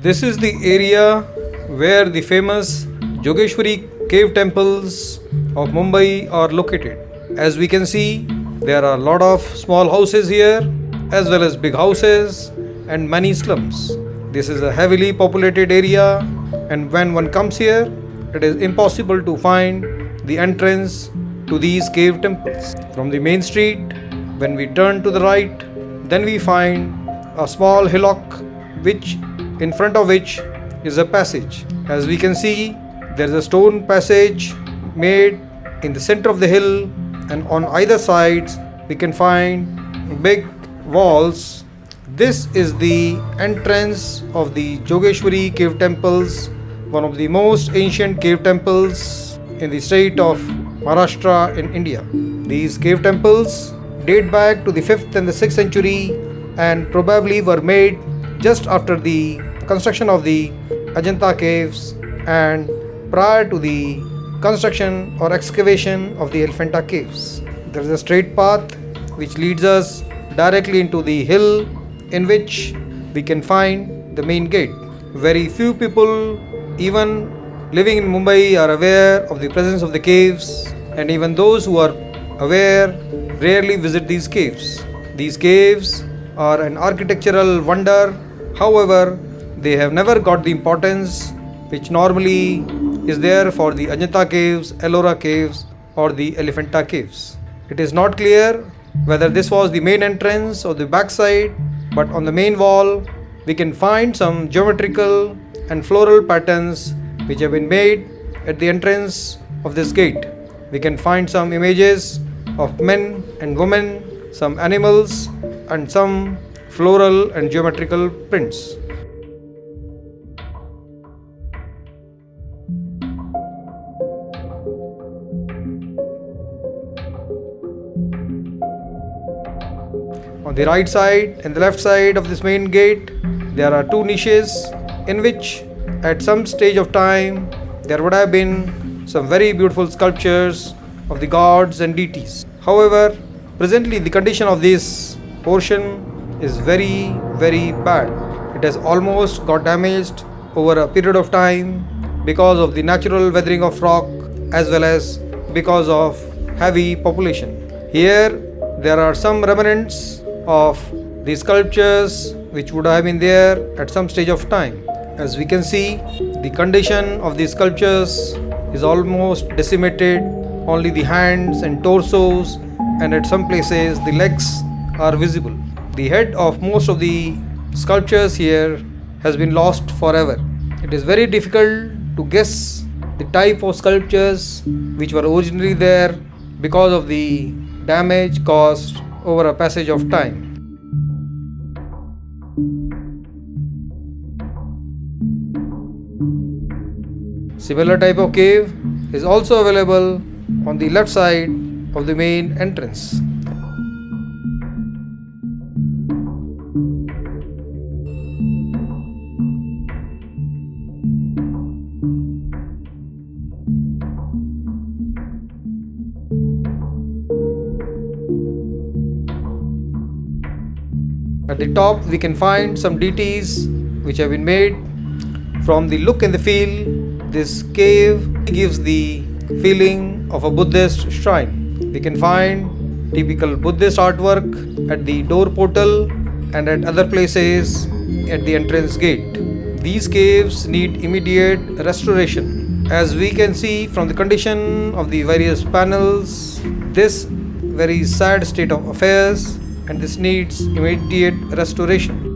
This is the area where the famous Jogeshwari cave temples of Mumbai are located. As we can see, there are a lot of small houses here as well as big houses and many slums. This is a heavily populated area, and when one comes here, it is impossible to find the entrance to these cave temples. From the main street, when we turn to the right, then we find a small hillock which in front of which is a passage. As we can see, there is a stone passage made in the center of the hill, and on either sides we can find big walls. This is the entrance of the Jogeshwari cave temples, one of the most ancient cave temples in the state of Maharashtra in India. These cave temples date back to the 5th and the 6th century and probably were made just after the construction of the Ajanta caves and prior to the construction or excavation of the Elephanta caves. There is a straight path which leads us directly into the hill in which we can find the main gate. Very few people, even living in Mumbai, are aware of the presence of the caves, and even those who are aware rarely visit these caves. These caves are an architectural wonder, however, they have never got the importance which normally is there for the Ajanta caves, Ellora caves, or the Elephanta caves. It is not clear whether this was the main entrance or the backside, but on the main wall we can find some geometrical and floral patterns which have been made at the entrance of this gate. We can find some images of men and women, some animals, and some floral and geometrical prints. On the right side and the left side of this main gate, there are two niches in which at some stage of time there would have been some very beautiful sculptures of the gods and deities. However, presently the condition of this portion is very bad. It has almost got damaged over a period of time because of the natural weathering of rock as well as because of heavy population. Here there are some remnants of the sculptures which would have been there at some stage of time. As we can see, the condition of the sculptures is almost decimated. Only the hands and torsos and at some places the legs are visible. The head of most of the sculptures here has been lost forever. It is very difficult to guess the type of sculptures which were originally there because of the damage caused over a passage of time. Similar type of cave is also available on the left side of the main entrance. At the top we can find some deities which have been made. From the look and the feel, this cave gives the feeling of a Buddhist shrine. We can find typical Buddhist artwork at the door portal and at other places at the entrance gate. These caves need immediate restoration. As we can see from the condition of the various panels, this very sad state of affairs, and this needs immediate restoration.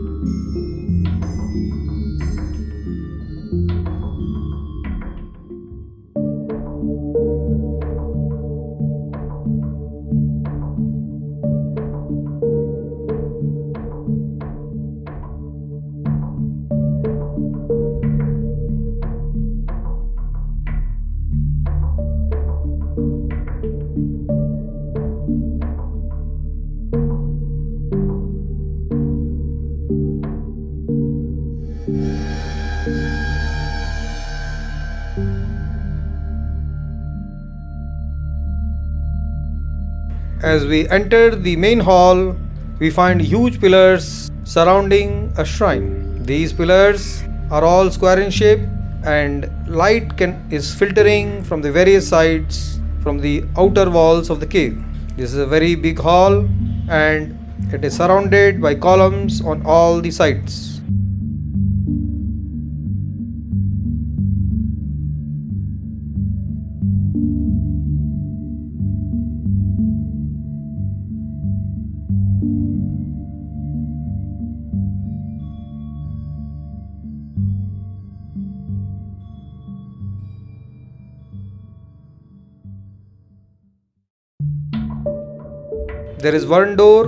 As we enter the main hall, we find huge pillars surrounding a shrine. These pillars are all square in shape, and light is filtering from the various sides from the outer walls of the cave. This is a very big hall, and it is surrounded by columns on all the sides. There is one door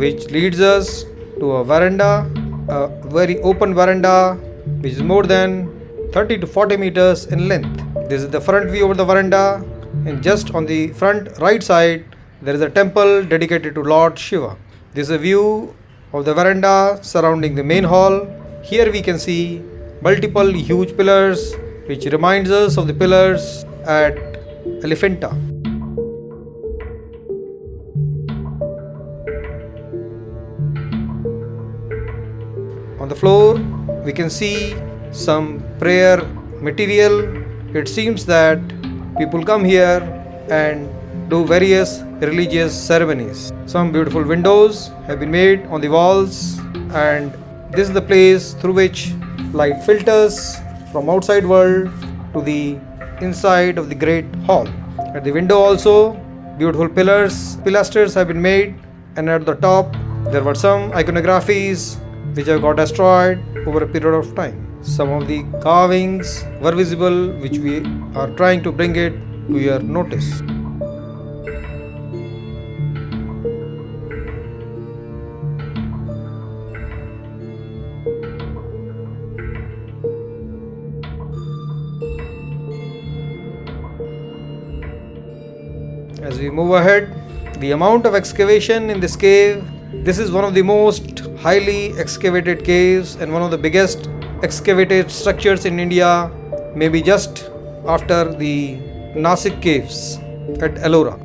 which leads us to a veranda, a very open veranda which is more than 30 to 40 meters in length. This is the front view of the veranda, and just on the front right side there is a temple dedicated to Lord Shiva. This is a view of the veranda surrounding the main hall. Here we can see multiple huge pillars which reminds us of the pillars at Elephanta. On the floor, we can see some prayer material. It seems that people come here and do various religious ceremonies. Some beautiful windows have been made on the walls, and this is the place through which light filters from outside world to the inside of the great hall. At the window also, beautiful pilasters have been made, and at the top there were some iconographies which have got destroyed over a period of time. Some of the carvings were visible, which we are trying to bring it to your notice. As we move ahead, the amount of excavation in this cave, this is one of the most highly excavated caves and one of the biggest excavated structures in India, maybe just after the Nasik caves at Ellora.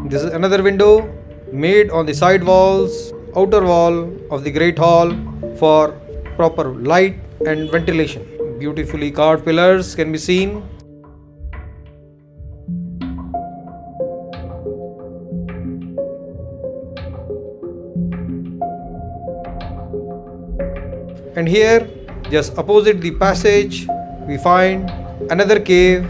This is another window made on the side walls, outer wall of the great hall for proper light and ventilation. Beautifully carved pillars can be seen. And here, just opposite the passage, we find another cave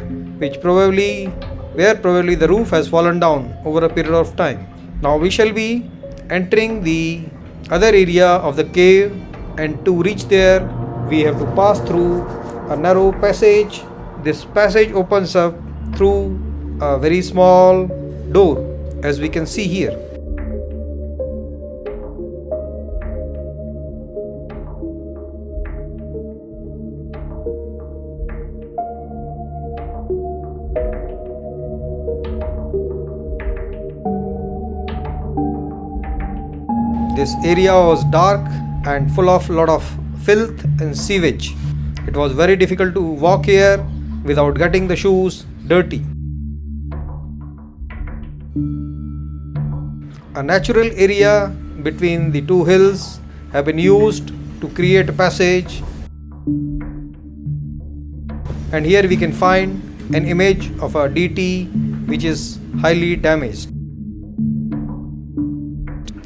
where probably the roof has fallen down over a period of time. Now we shall be entering the other area of the cave, and to reach there we have to pass through a narrow passage. This passage opens up through a very small door, as we can see here. This area was dark and full of a lot of filth and sewage. It was very difficult to walk here without getting the shoes dirty. A natural area between the two hills have been used to create a passage, and here we can find an image of a deity which is highly damaged.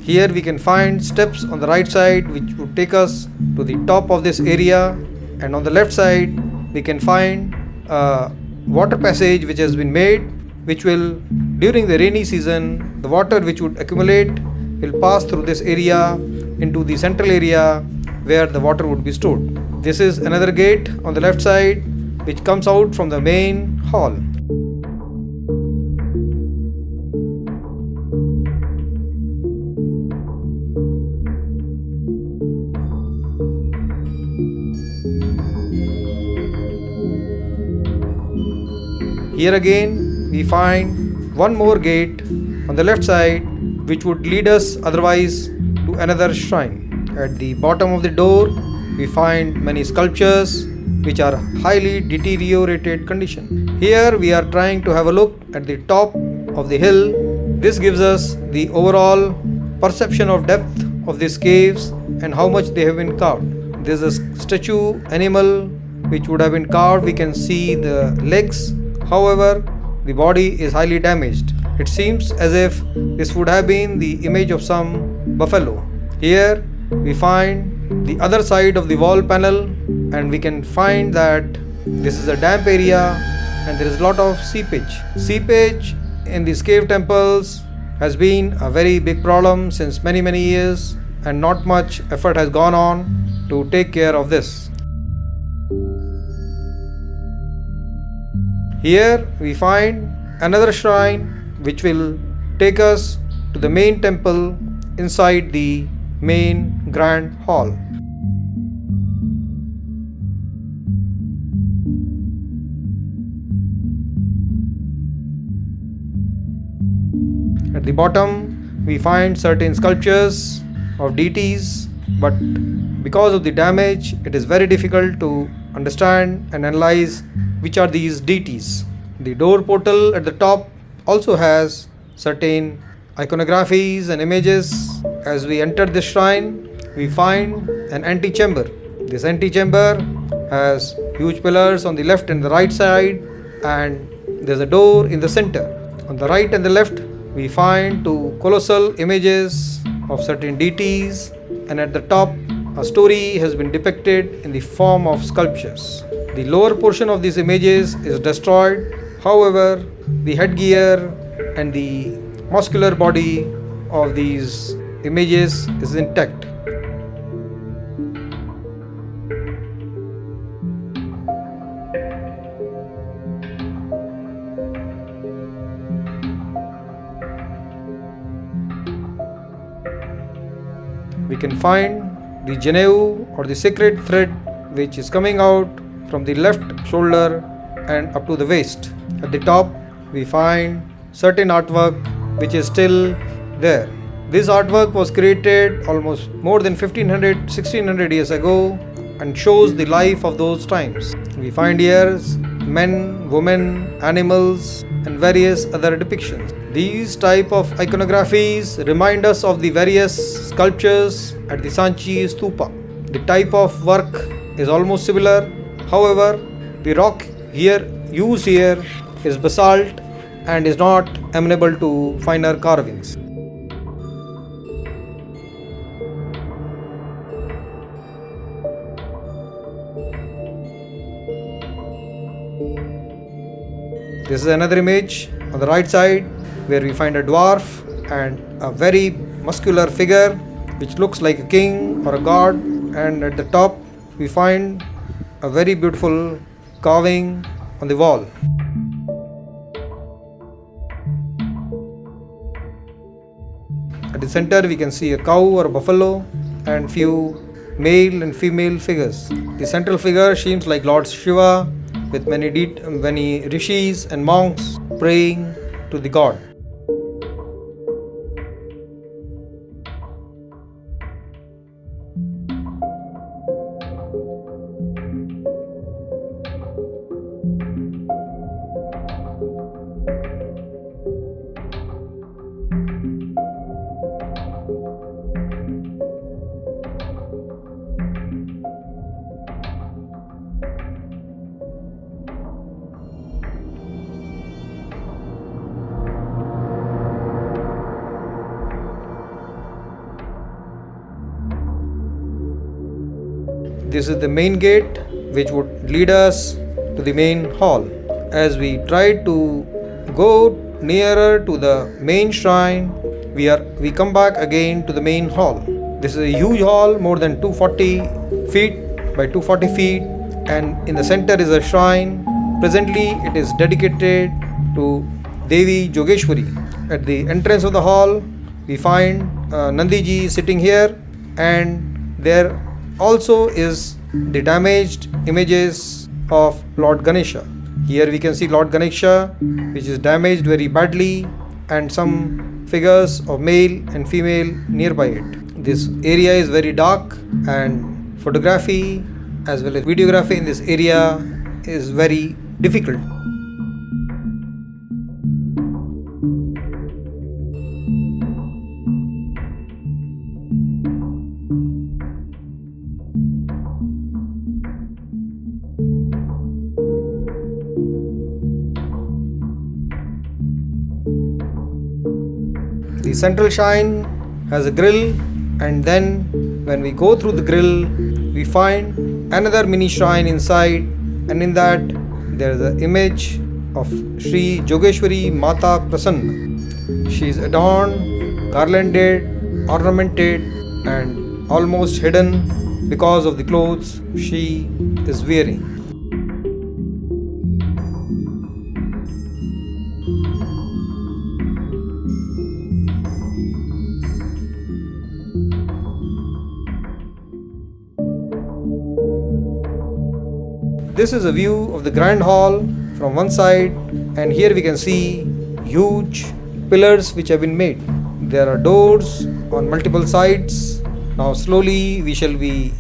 Here we can find steps on the right side which would take us to the top of this area, and on the left side we can find a water passage which has been made, which will, during the rainy season, the water which would accumulate will pass through this area into the central area where the water would be stored. This is another gate on the left side which comes out from the main hall. Here again we find one more gate on the left side which would lead us otherwise to another shrine. At the bottom of the door, we find many sculptures which are highly deteriorated condition. Here we are trying to have a look at the top of the hill. This gives us the overall perception of depth of these caves and how much they have been carved. There is a statue animal which would have been carved. We can see the legs. However, the body is highly damaged. It seems as if this would have been the image of some buffalo. Here we find the other side of the wall panel, and we can find that this is a damp area and there is a lot of seepage. Seepage in these cave temples has been a very big problem since many years, and not much effort has gone on to take care of this. Here we find another shrine which will take us to the main temple inside the main grand hall. At the bottom we find certain sculptures of deities, but because of the damage it is very difficult to understand and analyze which are these deities. The door portal at the top also has certain iconographies and images. As we enter this shrine, we find an antechamber. This antechamber has huge pillars on the left and the right side, and there's a door in the center. On the right and the left, we find two colossal images of certain deities, and at the top, a story has been depicted in the form of sculptures. The lower portion of these images is destroyed. However, the headgear and the muscular body of these images is intact. We can find the Janeu or the sacred thread which is coming out from the left shoulder and up to the waist. At the top we find certain artwork which is still there. This artwork was created almost more than 1600 years ago and shows the life of those times. We find here men, women, animals and various other depictions. These type of iconographies remind us of the various sculptures at the Sanchi Stupa. The type of work is almost similar. However, the rock used here is basalt and is not amenable to finer carvings. This is another image on the right side where we find a dwarf and a very muscular figure which looks like a king or a god, and at the top we find a very beautiful carving on the wall. At the center we can see a cow or a buffalo and few male and female figures. The central figure seems like Lord Shiva with many rishis and monks praying to the god. This is the main gate which would lead us to the main hall. As we try to go nearer to the main shrine, we come back again to the main hall. This is a huge hall, more than 240 feet by 240 feet, and in the center is a shrine. Presently it is dedicated to Devi Jogeshwari. At the entrance of the hall we find Nandiji sitting here, and there also is the damaged images of Lord Ganesha. Here we can see Lord Ganesha, which is damaged very badly, and some figures of male and female nearby it. This area is very dark, and photography as well as videography in this area is very difficult. The central shrine has a grill, and then when we go through the grill, we find another mini shrine inside, and in that there is an image of Sri Jogeshwari Mata Prasanna. She is adorned, garlanded, ornamented, and almost hidden because of the clothes she is wearing. This is a view of the grand hall from one side, and here we can see huge pillars which have been made. There are doors on multiple sides. Now slowly we shall be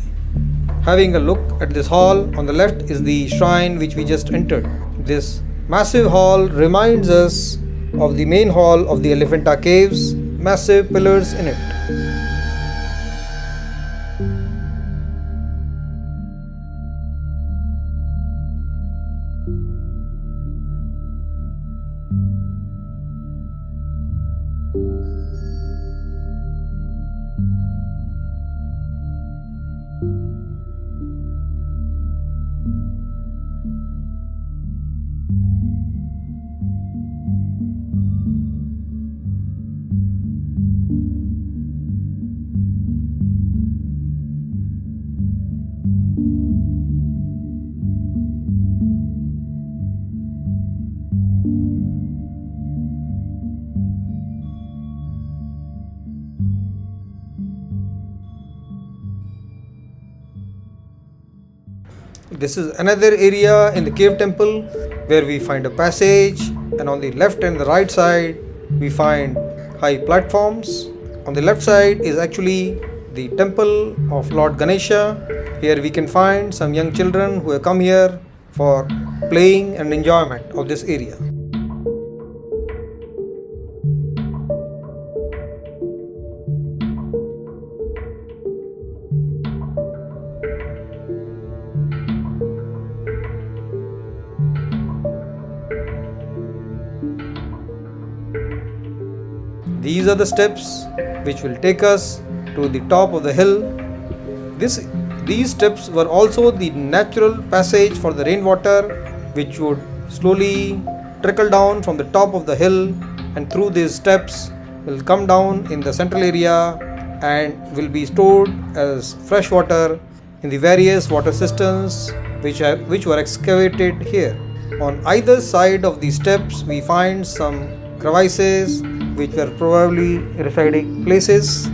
having a look at this hall. On the left is the shrine which we just entered. This massive hall reminds us of the main hall of the Elephanta Caves, massive pillars in it. This is another area in the cave temple where we find a passage, and on the left and the right side we find high platforms. On the left side is actually the temple of Lord Ganesha. Here we can find some young children who have come here for playing and enjoyment of this area. These are the steps which will take us to the top of the hill. These steps were also the natural passage for the rainwater, which would slowly trickle down from the top of the hill, and through these steps will come down in the central area and will be stored as fresh water in the various water cisterns which were excavated here. On either side of these steps we find some crevices which were probably residing places.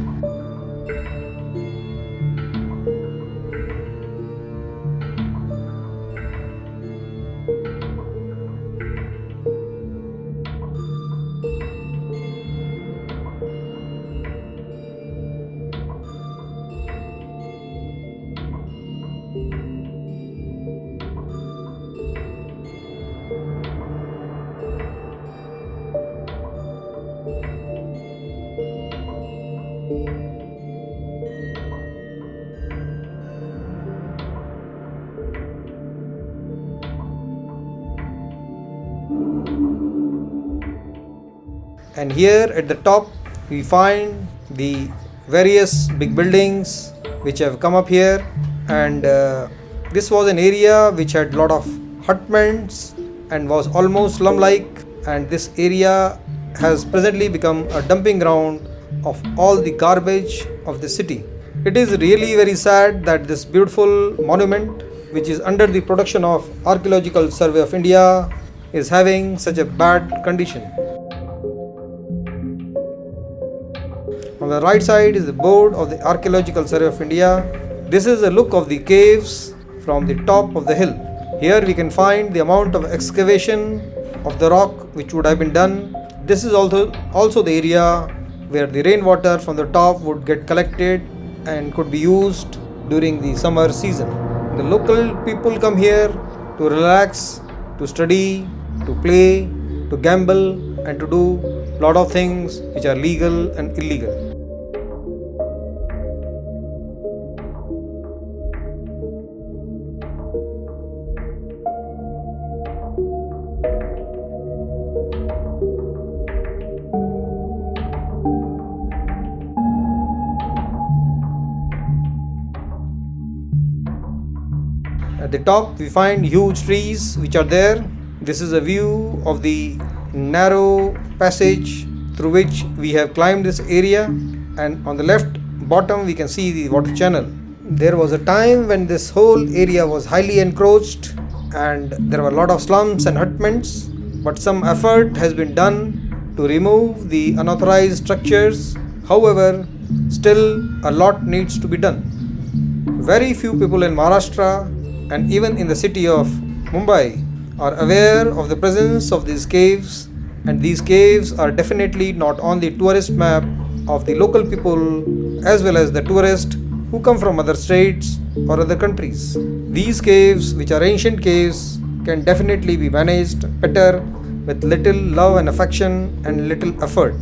And here at the top we find the various big buildings which have come up here, and this was an area which had lot of hutments and was almost slum-like, and this area has presently become a dumping ground of all the garbage of the city. It is really very sad that this beautiful monument, which is under the protection of Archaeological Survey of India, is having such a bad condition. On the right side is the board of the Archaeological Survey of India. This is a look of the caves from the top of the hill. Here we can find the amount of excavation of the rock which would have been done. This is also the area where the rainwater from the top would get collected and could be used during the summer season. The local people come here to relax, to study, to play, to gamble, and to do lot of things which are legal and illegal. At the top we find huge trees which are there. This is a view of the narrow passage through which we have climbed this area, and on the left bottom we can see the water channel. There was a time when this whole area was highly encroached and there were a lot of slums and hutments, but some effort has been done to remove the unauthorized structures. However, still a lot needs to be done. Very few people in Maharashtra and even in the city of Mumbai are aware of the presence of these caves, and these caves are definitely not on the tourist map of the local people as well as the tourists who come from other states or other countries. These caves, which are ancient caves, can definitely be managed better with little love and affection and little effort.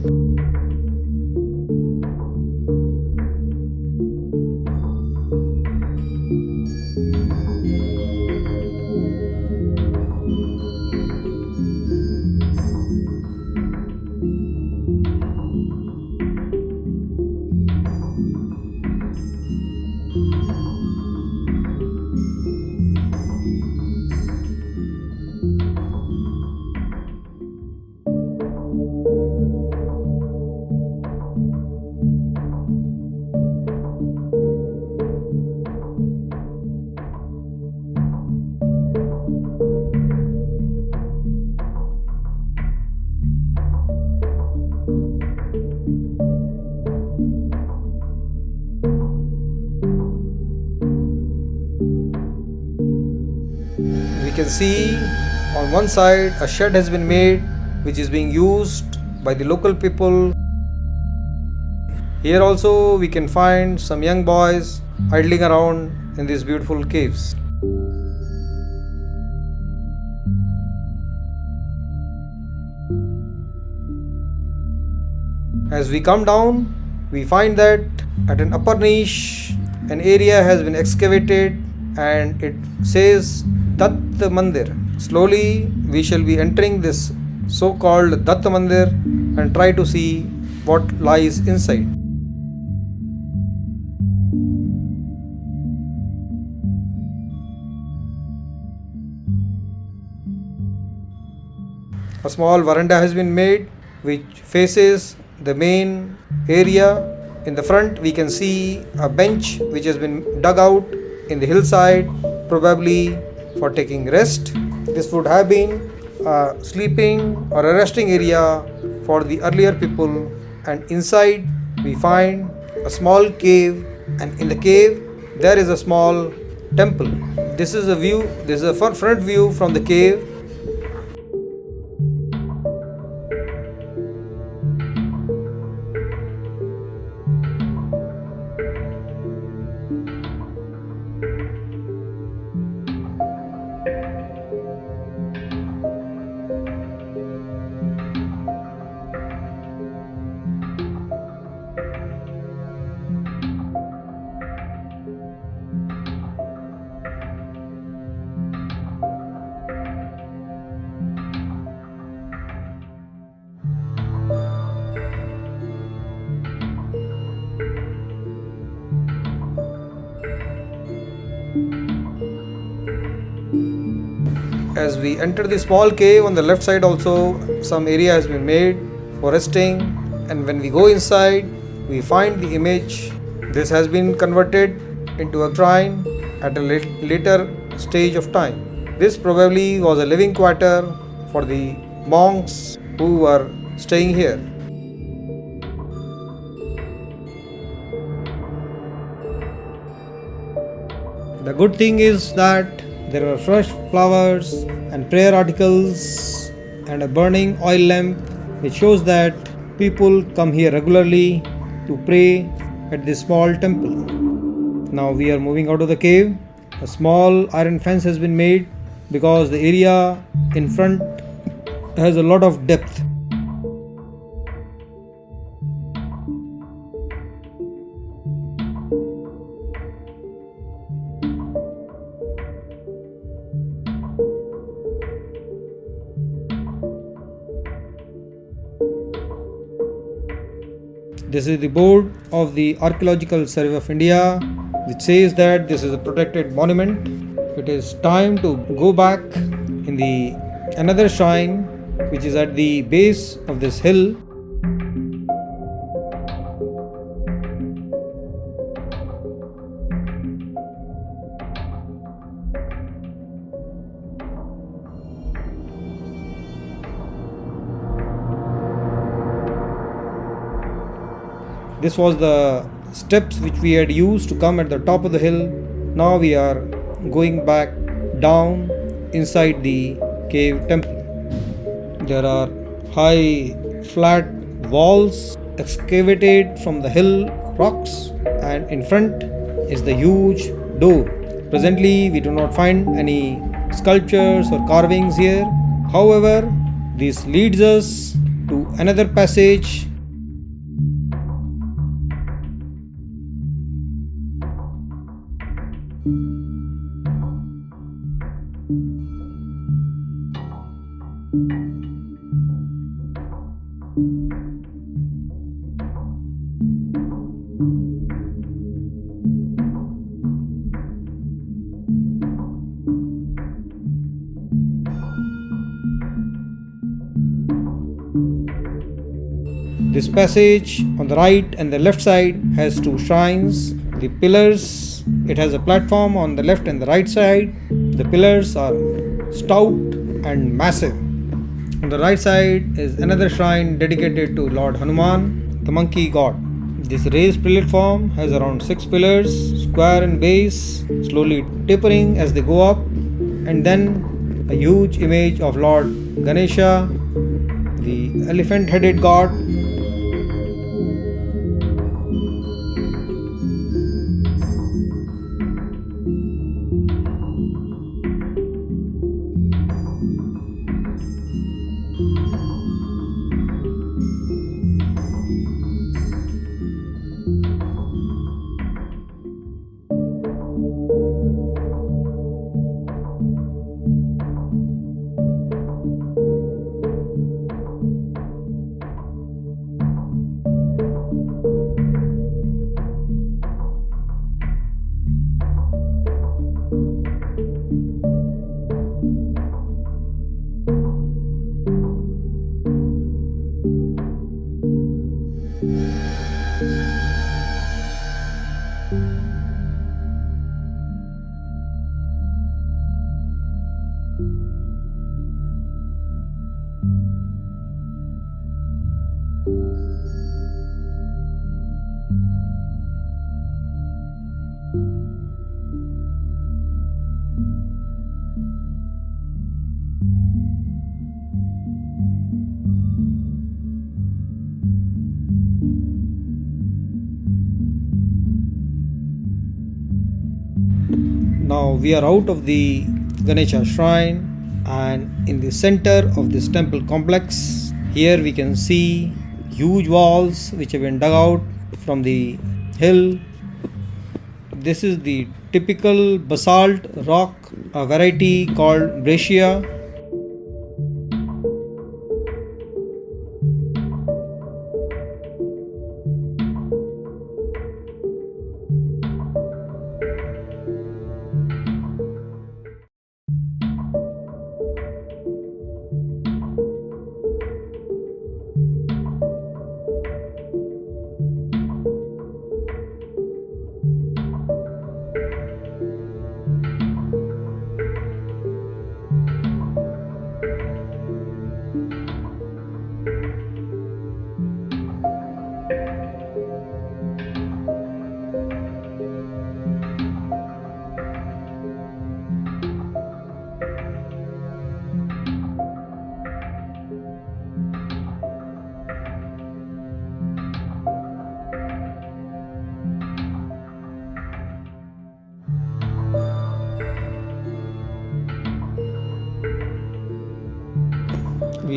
We can see on one side a shed has been made which is being used by the local people. Here also we can find some young boys idling around in these beautiful caves. As we come down, we find that at an upper niche an area has been excavated and it says Datta Mandir. Slowly we shall be entering this so-called Datta Mandir and try to see what lies inside. A small veranda has been made which faces the main area. In the front we can see a bench which has been dug out in the hillside, probably for taking rest. This would have been a sleeping or a resting area for the earlier people, and inside we find a small cave, and in the cave there is a small temple. This is a front view from the cave. As we enter the small cave, on the left side also some area has been made for resting, and when we go inside we find the image. This has been converted into a shrine at a later stage of time. This probably was a living quarter for the monks who were staying here. The good thing is that There were fresh flowers and prayer articles and a burning oil lamp, which shows that people come here regularly to pray at this small temple. Now we are moving out of the cave. A small iron fence has been made because the area in front has a lot of depth. This is the board of the Archaeological Survey of India, which says that this is a protected monument. It is time to go back in the another shrine which is at the base of this hill. This was the steps which we had used to come at the top of the hill. Now we are going back down inside the cave temple. There are high flat walls excavated from the hill rocks, and in front is the huge door. Presently we do not find any sculptures or carvings here. However, this leads us to another passage. This passage on the right and the left side has two shrines. The pillars, it has a platform on the left and the right side. The pillars are stout and massive. On the right side is another shrine dedicated to Lord Hanuman, the monkey god. This raised platform has around 6 pillars, square in base, slowly tapering as they go up, and then a huge image of Lord Ganesha, the elephant-headed god. Now we are out of the Ganesha shrine, and in the center of this temple complex, here we can see huge walls which have been dug out from the hill. This is the typical basalt rock, a variety called breccia.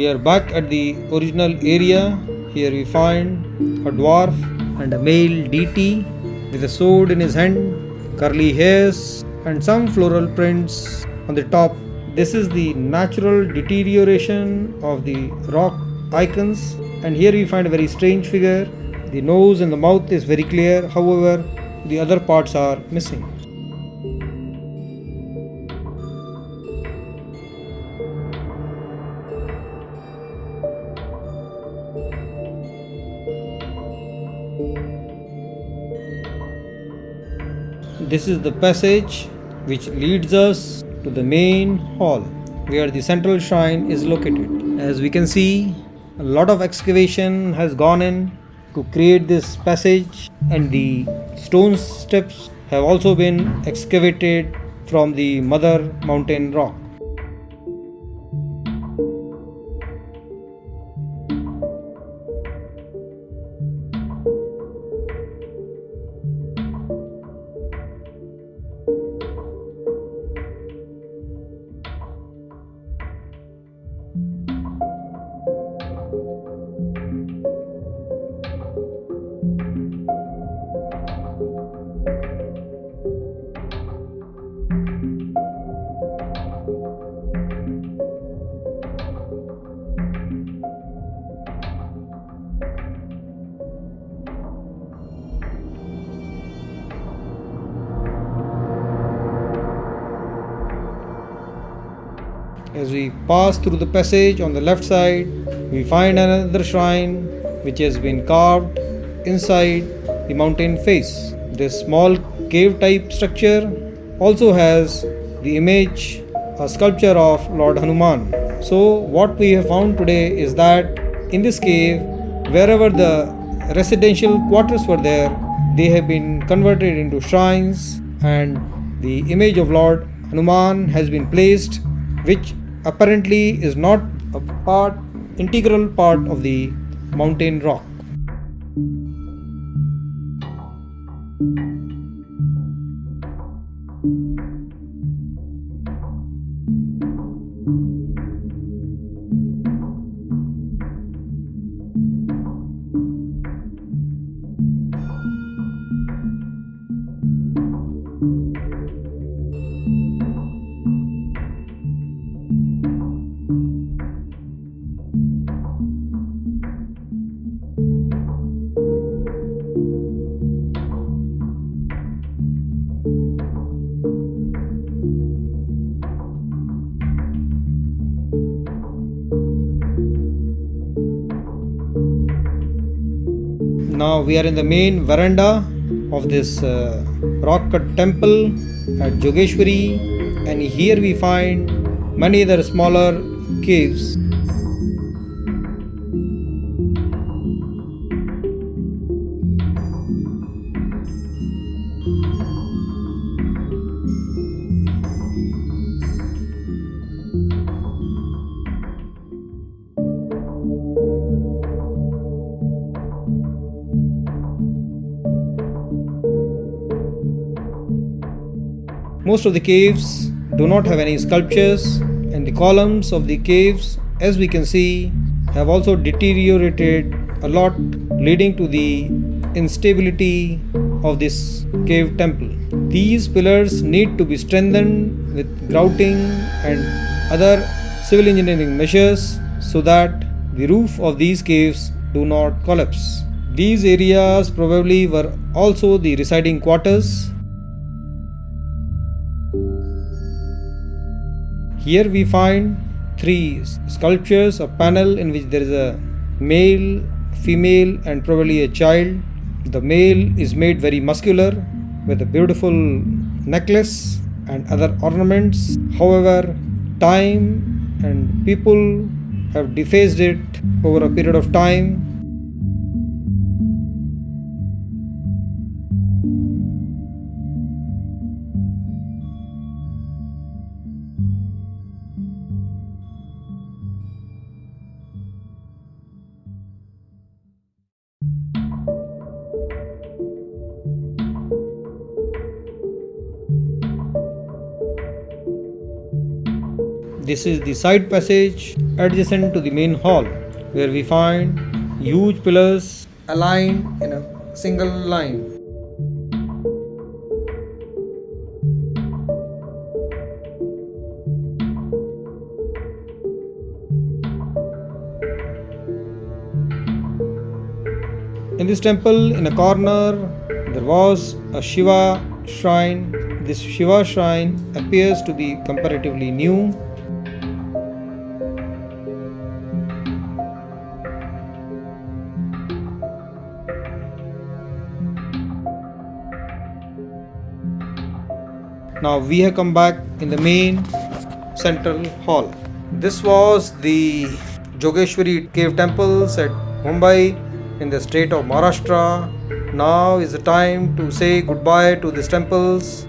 We are back at the original area. Here we find a dwarf and a male deity with a sword in his hand, curly hairs, and some floral prints on the top. This is the natural deterioration of the rock icons, and here we find a very strange figure. The nose and the mouth is very clear, however, the other parts are missing. This is the passage which leads us to the main hall where the central shrine is located. As we can see, a lot of excavation has gone in to create this passage, and the stone steps have also been excavated from the mother mountain rock. As we pass through the passage on the left side, we find another shrine which has been carved inside the mountain face. This small cave type structure also has the image, a sculpture of Lord Hanuman. So, what we have found today is that in this cave, wherever the residential quarters were there, they have been converted into shrines, and the image of Lord Hanuman has been placed, which apparently is not a integral part of the mountain rock. Now we are in the main veranda of this rock cut temple at Jogeshwari, and here we find many other smaller caves. Most of the caves do not have any sculptures, and the columns of the caves, as we can see, have also deteriorated a lot, leading to the instability of this cave temple. These pillars need to be strengthened with grouting and other civil engineering measures so that the roof of these caves do not collapse. These areas probably were also the residing quarters. Here we find three sculptures, a panel in which there is a male, female, and probably a child. The male is made very muscular with a beautiful necklace and other ornaments. However, time and people have defaced it over a period of time. This is the side passage adjacent to the main hall, where we find huge pillars aligned in a single line. In this temple, in a corner, there was a Shiva shrine. This Shiva shrine appears to be comparatively new. Now we have come back in the main central hall. This was the Jogeshwari Cave temples at Mumbai in the state of Maharashtra. Now is the time to say goodbye to these temples.